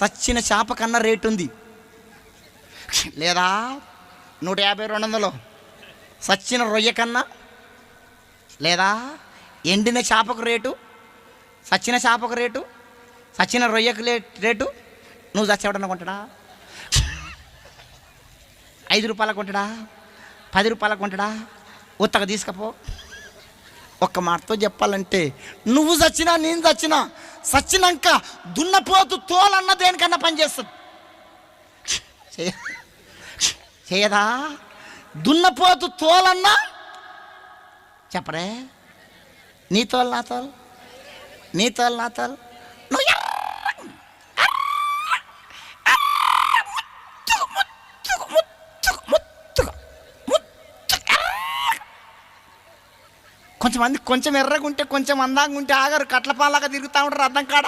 సచ్చిన చేప కన్నా రేటు ఉంది. లేదా 150, 200 సచ్చిన రొయ్య కన్నా, లేదా ఎండిన చేపకు రేటు, సచ్చిన చేపకు రేటు, సచ్చిన రొయ్యకు రేటు. నువ్వు చచ్చేవాడన్నా కొంటాడా? 5 రూపాయలకు కొంటాడా? 10 రూపాయలకు కొంటాడా? ఉత్తగా తీసుకపో. ఒక్క మాటతో చెప్పాలంటే, నువ్వు చచ్చినా నేను చచ్చినా, చచ్చినాక దున్నపోతు తోలన్న దేనికన్నా పనిచేస్తుంది. చేయదా? దున్నపోతు తోలన్నా చెప్పరే. నీ తోలు నా తోలు, నీ తోలు నా తోలు. నువ్వు కొంచెం ఎర్రగా ఉంటే, కొంచెం అందంగా ఉంటే ఆగారు, కట్లపాలాగా తిరుగుతూ ఉంటారు అర్థం కాడ.